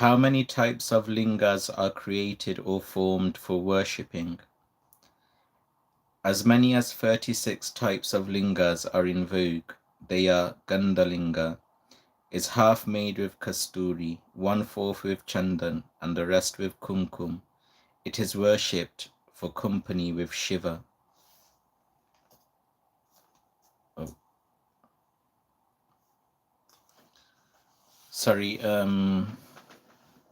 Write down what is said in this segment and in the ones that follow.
How many types of lingas are created or formed for worshipping? As many as 36 types of lingas are in vogue. They are Gandalinga, is half made with kasturi, 1/4 with chandan, and the rest with kumkum. It is worshipped for company with Shiva. Oh. Sorry,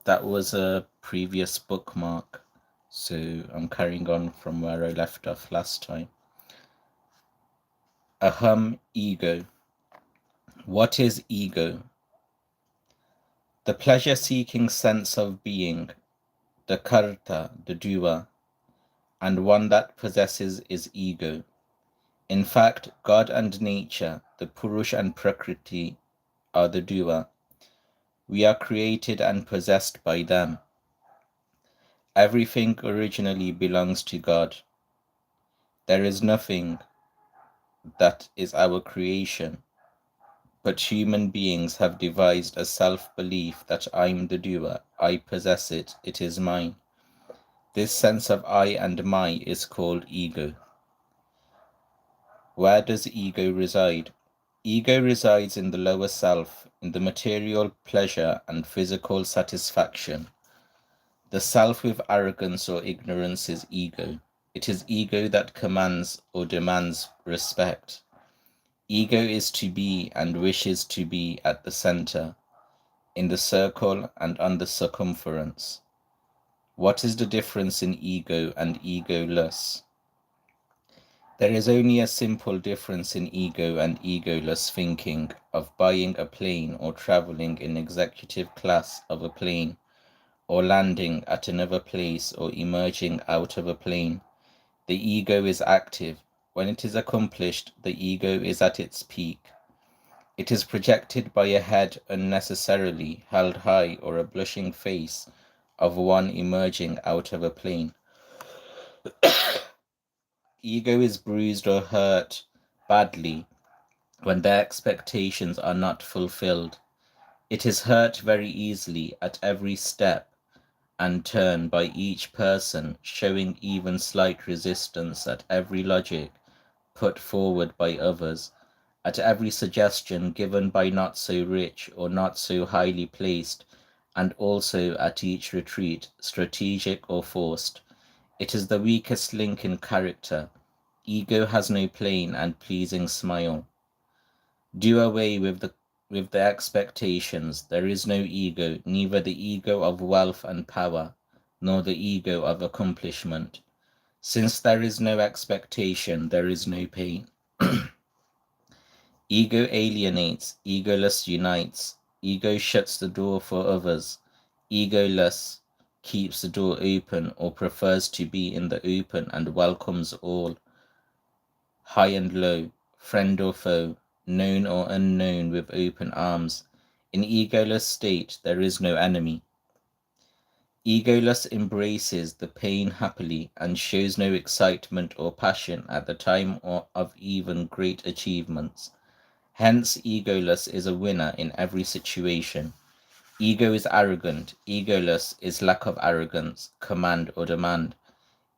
that was a previous bookmark, so I'm carrying on from where I left off last time. Aham, ego. What is ego? The pleasure-seeking sense of being, the karta, the doer, and one that possesses is ego. In fact, God and nature, the Purush and Prakriti, are the doer. We are created and possessed by them. Everything originally belongs to God. There is nothing that is our creation, but human beings have devised a self-belief that I'm the doer, I possess it, it is mine. This sense of I and my is called ego. Where does ego reside? Ego resides in the lower self, in the material pleasure and physical satisfaction. The self with arrogance or ignorance is ego. It is ego that commands or demands respect. Ego is to be and wishes to be at the center, in the circle and on the circumference. What is the difference in ego and egoless? There is only a simple difference in ego and egoless thinking of buying a plane or traveling in executive class of a plane or landing at another place or emerging out of a plane. The ego is active. When it is accomplished, the ego is at its peak. It is projected by a head unnecessarily held high or a blushing face of one emerging out of a plane. Ego is bruised or hurt badly when their expectations are not fulfilled. It is hurt very easily at every step and turn by each person, showing even slight resistance at every logic put forward by others, at every suggestion given by not so rich or not so highly placed, and also at each retreat, strategic or forced. It is the weakest link in character. Ego has no plain and pleasing smile. Do away with the expectations. There is no ego, neither the ego of wealth and power, nor the ego of accomplishment. Since there is no expectation, there is no pain. Ego alienates, egoless unites. Ego shuts the door for others. Egoless keeps the door open or prefers to be in the open and welcomes all, high and low, friend or foe, known or unknown, with open arms. In egoless state there is no enemy. Egoless embraces the pain happily and shows no excitement or passion at the time of even great achievements. Hence, egoless is a winner in every situation. Ego is arrogant. Egoless is lack of arrogance, command or demand.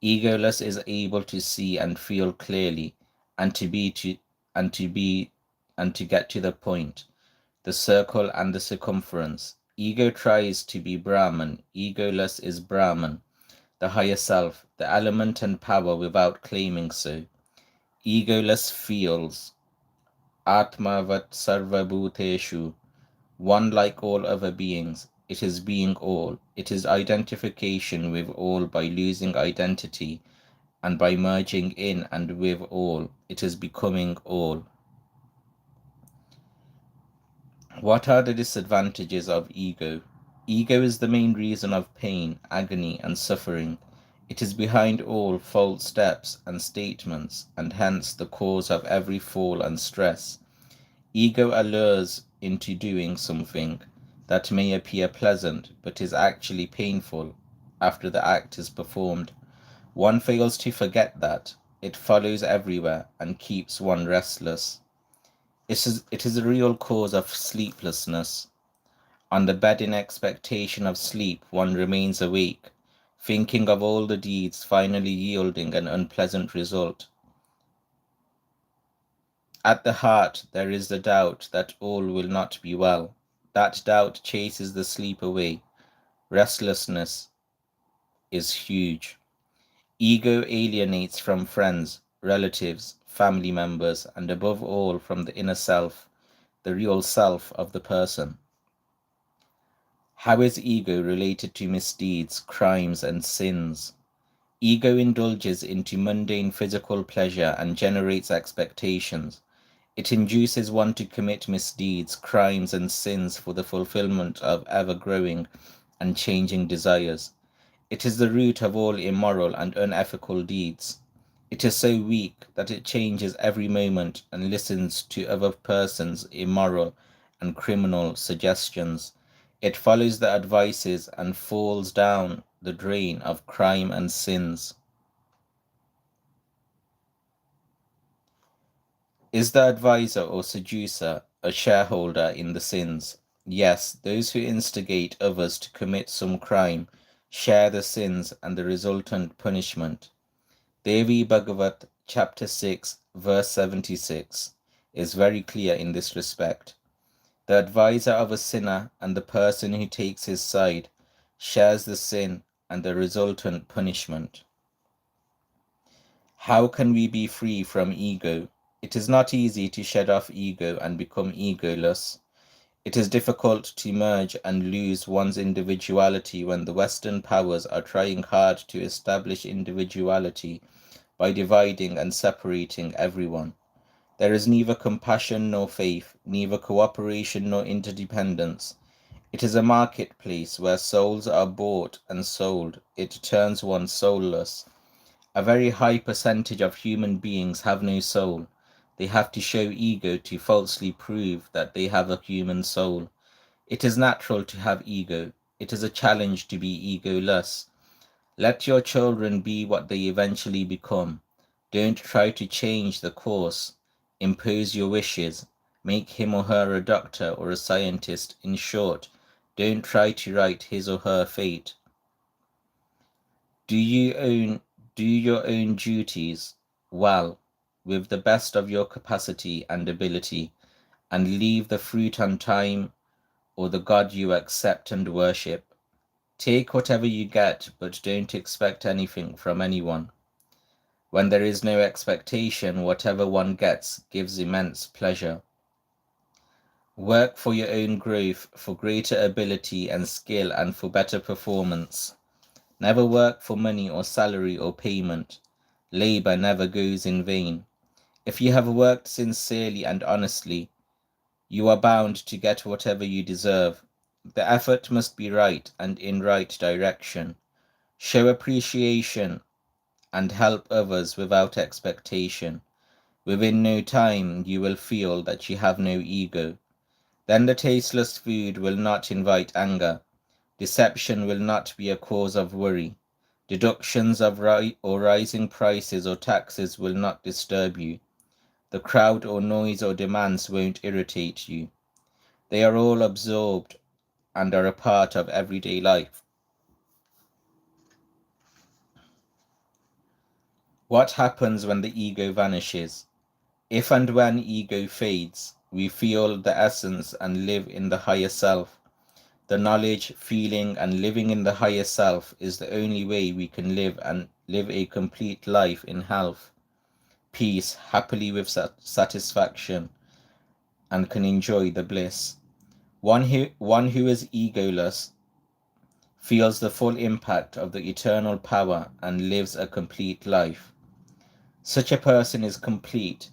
Egoless is able to see and feel clearly, and to get to the point, the circle and the circumference. Ego tries to be Brahman. Egoless is Brahman, the higher self, the element and power without claiming so. Egoless feels Atmavat Sarva Bhuteshu, one like all other beings. It is being all. It is identification with all by losing identity, and by merging in and with all. It is becoming all. What are the disadvantages of ego? Ego is the main reason of pain, agony, and suffering. It is behind all false steps and statements, and hence the cause of every fall and stress. Ego allures into doing something that may appear pleasant, but is actually painful after the act is performed. One fails to forget that. It follows everywhere and keeps one restless. It is a real cause of sleeplessness. On the bed in expectation of sleep, one remains awake, thinking of all the deeds finally yielding an unpleasant result. At the heart there is the doubt that all will not be well. That doubt chases the sleep away. Restlessness is huge. Ego alienates from friends, relatives, family members, and above all from the inner self, the real self of the person. How is ego related to misdeeds, crimes, and sins? Ego indulges into mundane physical pleasure and generates expectations. It induces one to commit misdeeds, crimes, and sins for the fulfillment of ever-growing and changing desires. It is the root of all immoral and unethical deeds. It is so weak that it changes every moment and listens to other persons' immoral and criminal suggestions. It follows the advices and falls down the drain of crime and sins. Is the advisor or seducer a shareholder in the sins? Yes, those who instigate others to commit some crime share the sins and the resultant punishment. Devi Bhagavat chapter 6 verse 76 is very clear in this respect. The advisor of a sinner and the person who takes his side shares the sin and the resultant punishment. How can we be free from ego? It is not easy to shed off ego and become egoless. It is difficult to merge and lose one's individuality when the Western powers are trying hard to establish individuality by dividing and separating everyone. There is neither compassion nor faith, neither cooperation nor interdependence. It is a marketplace where souls are bought and sold. It turns one soulless. A very high percentage of human beings have no soul. They have to show ego to falsely prove that they have a human soul. It is natural to have ego. It is a challenge to be egoless. Let your children be what they eventually become. Don't try to change the course. Impose your wishes. Make him or her a doctor or a scientist. In short, don't try to write his or her fate. Do your own duties well, with the best of your capacity and ability, and leave the fruit on time or the God you accept and worship. Take whatever you get, but don't expect anything from anyone. When there is no expectation, whatever one gets gives immense pleasure. Work for your own growth, for greater ability and skill, and for better performance. Never work for money or salary or payment. Labor never goes in vain. If you have worked sincerely and honestly, you are bound to get whatever you deserve. The effort must be right and in right direction. Show appreciation and help others without expectation. Within no time you will feel that you have no ego. Then the tasteless food will not invite anger. Deception will not be a cause of worry. Deductions of rising prices or taxes will not disturb you. The crowd or noise or demands won't irritate you. They are all absorbed and are a part of everyday life. What happens when the ego vanishes? If and when ego fades, we feel the essence and live in the higher self. The knowledge, feeling, and living in the higher self is the only way we can live a complete life in health, peace, happily with satisfaction, and can enjoy the bliss. One who is egoless feels the full impact of the eternal power and lives a complete life. Such a person is complete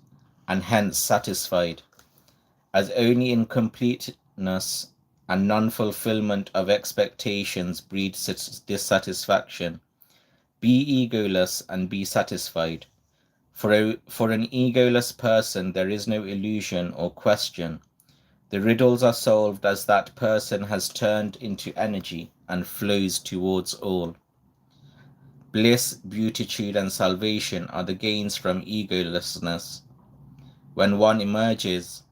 and hence satisfied, as only incompleteness and non-fulfillment of expectations breeds dissatisfaction. Be egoless and be satisfied. For an egoless person, there is no illusion or question. The riddles are solved as that person has turned into energy and flows towards all. Bliss, beatitude, and salvation are the gains from egolessness. When one emerges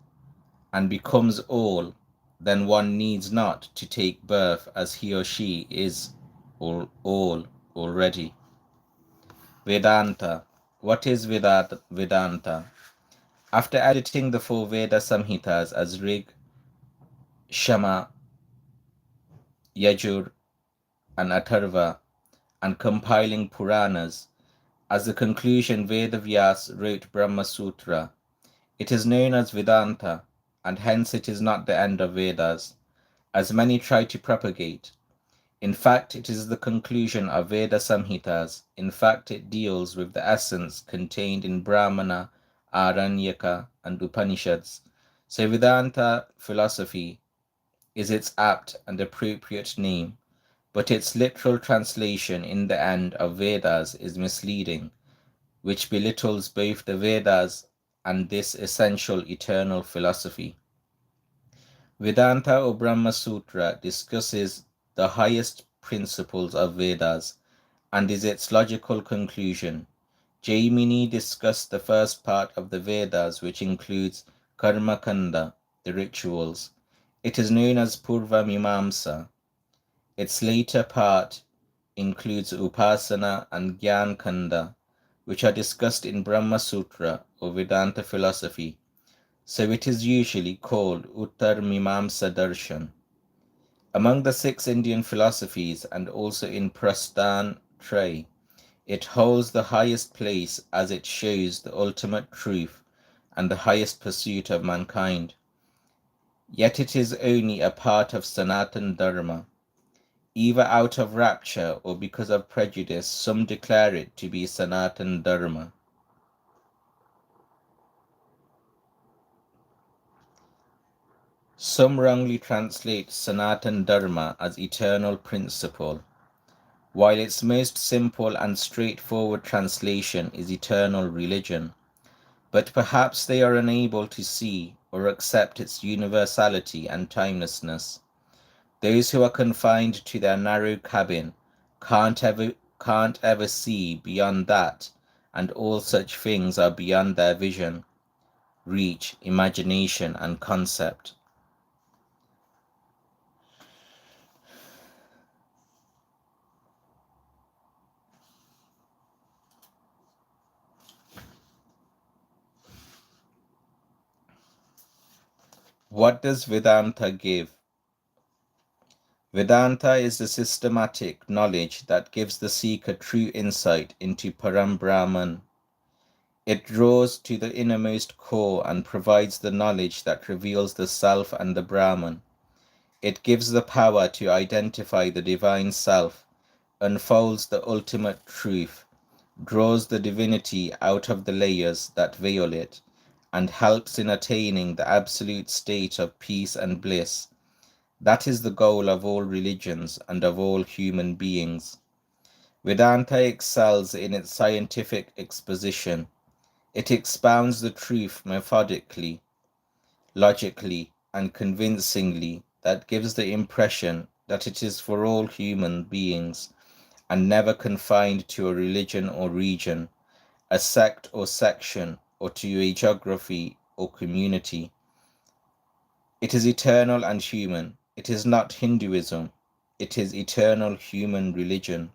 and becomes all, then one needs not to take birth as he or she is all already. Vedanta. What is Vedanta? After editing the four Veda Samhitas as Rig, Shama, Yajur, and Atharva, and compiling Puranas, as a conclusion Vedavyas wrote Brahma Sutra. It is known as Vedanta, and hence it is not the end of Vedas, as many try to propagate. In fact, it is the conclusion of Veda Samhitas. In fact, it deals with the essence contained in Brahmana, Aranyaka, and Upanishads. So Vedanta philosophy is its apt and appropriate name, but its literal translation in the end of Vedas is misleading, which belittles both the Vedas and this essential eternal philosophy. Vedanta or Brahma Sutra discusses the highest principles of Vedas and is its logical conclusion. Jaimini discussed the first part of the Vedas, which includes Karma Kanda, the rituals. It is known as Purva Mimamsa. Its later part includes Upasana and Gyan Kanda, which are discussed in Brahma Sutra or Vedanta philosophy. So it is usually called Uttar Mimamsa Darshan. Among the 6 Indian philosophies and also in Prasthan Trey, it holds the highest place as it shows the ultimate truth and the highest pursuit of mankind. Yet it is only a part of Sanatan Dharma. Either out of rapture or because of prejudice, some declare it to be Sanatan Dharma. Some wrongly translate Sanatan Dharma as eternal principle, while its most simple and straightforward translation is eternal religion. But perhaps they are unable to see or accept its universality and timelessness. Those who are confined to their narrow cabin can't ever see beyond that, and all such things are beyond their vision, reach, imagination, and concept. What does Vedanta give? Vedanta is the systematic knowledge that gives the seeker true insight into Param Brahman. It draws to the innermost core and provides the knowledge that reveals the self and the Brahman. It gives the power to identify the divine self, unfolds the ultimate truth, draws the divinity out of the layers that veil it, and helps in attaining the absolute state of peace and bliss. That is the goal of all religions and of all human beings. Vedanta excels in its scientific exposition. It expounds the truth methodically, logically, and convincingly that gives the impression that it is for all human beings and never confined to a religion or region, a sect or section, or to a geography or community. It is eternal and human. It is not Hinduism. It is eternal human religion.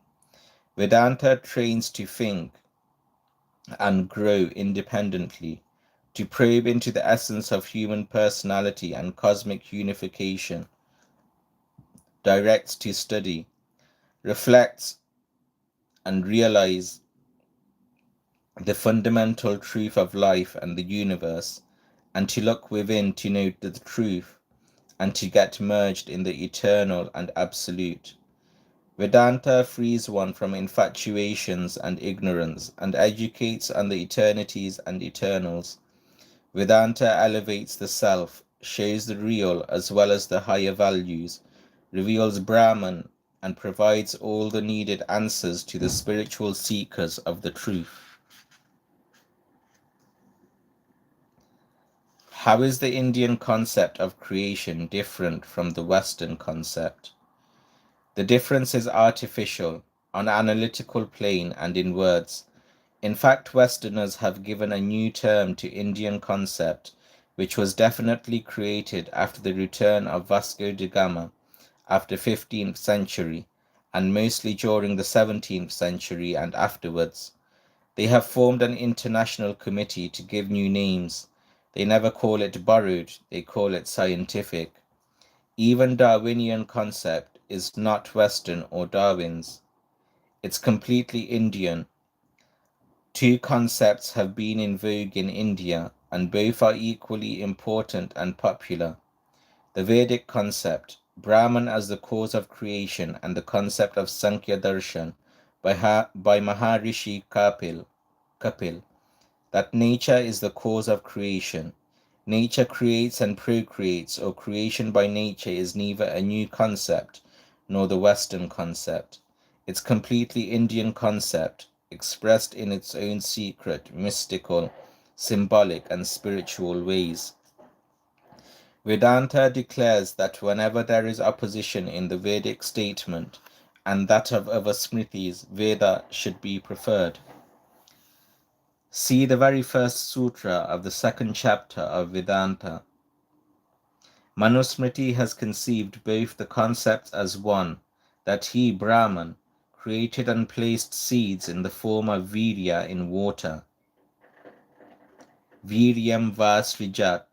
Vedanta trains to think and grow independently, to probe into the essence of human personality and cosmic unification, directs to study, reflects, and realize the fundamental truth of life and the universe, and to look within to know the truth, and to get merged in the eternal and absolute. Vedanta frees one from infatuations and ignorance, and educates on the eternities and eternals. Vedanta elevates the self, shows the real as well as the higher values, reveals Brahman, and provides all the needed answers to the spiritual seekers of the truth. How is the Indian concept of creation different from the Western concept? The difference is artificial, on an analytical plane and in words. In fact, Westerners have given a new term to Indian concept, which was definitely created after the return of Vasco da Gama after 15th century, and mostly during the 17th century and afterwards. They have formed an international committee to give new names. They never call it borrowed, they call it scientific. Even Darwinian concept is not Western or Darwin's. It's completely Indian. Two concepts have been in vogue in India, and both are equally important and popular. The Vedic concept, Brahman as the cause of creation, and the concept of Sankhya Darshan by Maharishi Kapil, that nature is the cause of creation. Nature creates and procreates, or creation by nature is neither a new concept nor the Western concept. It's completely Indian concept, expressed in its own secret, mystical, symbolic, and spiritual ways. Vedanta declares that whenever there is opposition in the Vedic statement and that of other Smritis, Veda should be preferred. See the very first sutra of the second chapter of Vedanta. Manusmriti has conceived both the concepts as one, that he, Brahman, created and placed seeds in the form of virya in water, viryam vasrijat,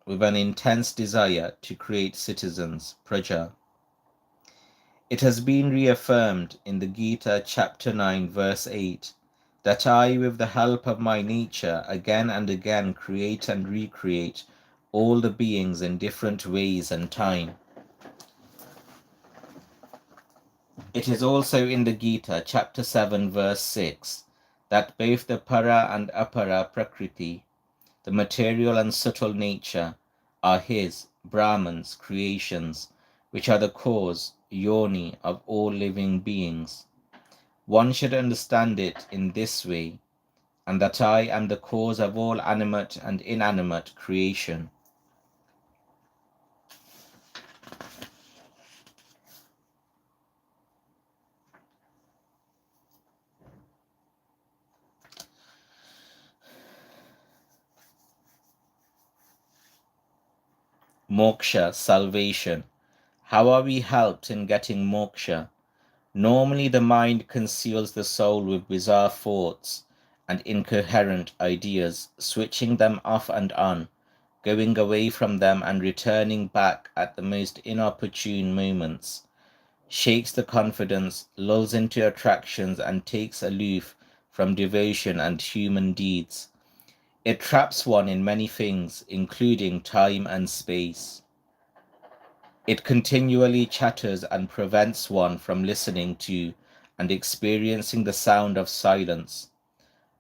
with an intense desire to create citizens, praja. It has been reaffirmed in the Gita chapter 9 verse 8 that I, with the help of my nature, again and again create and recreate all the beings in different ways and time. It is also in the Gita chapter 7 verse 6 that both the para and apara prakriti, the material and subtle nature, are his, Brahman's, creations, which are the cause, yoni, of all living beings. One should understand it in this way, and that I am the cause of all animate and inanimate creation. Moksha, salvation. How are we helped in getting moksha? Normally the mind conceals the soul with bizarre thoughts and incoherent ideas, switching them off and on, going away from them and returning back at the most inopportune moments, shakes the confidence, lulls into attractions, and takes aloof from devotion and human deeds. It traps one in many things, including time and space. It continually chatters and prevents one from listening to and experiencing the sound of silence.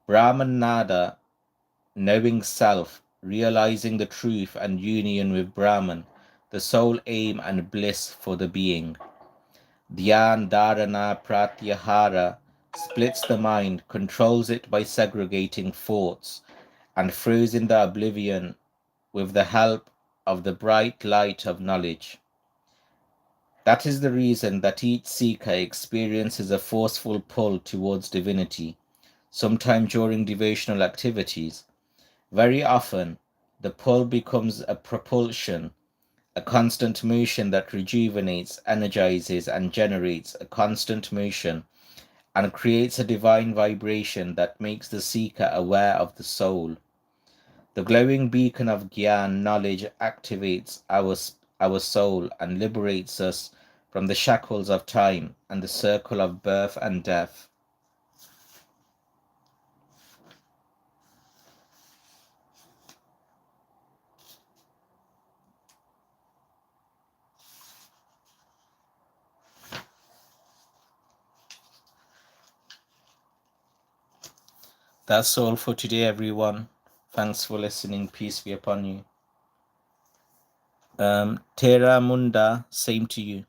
Brahman Nada, knowing self, realizing the truth and union with Brahman, the sole aim and bliss for the being. Dhyan Dharana Pratyahara splits the mind, controls it by segregating thoughts, and throws in the oblivion with the help of the bright light of knowledge. That is the reason that each seeker experiences a forceful pull towards divinity, sometime during devotional activities. Very often, the pull becomes a propulsion, a constant motion that rejuvenates, energizes, and generates a constant motion, and creates a divine vibration that makes the seeker aware of the soul. The glowing beacon of Gyan knowledge activates our soul and liberates us from the shackles of time and the circle of birth and death. That's all for today, everyone. Thanks for listening. Peace be upon you. Tera Munda, same to you.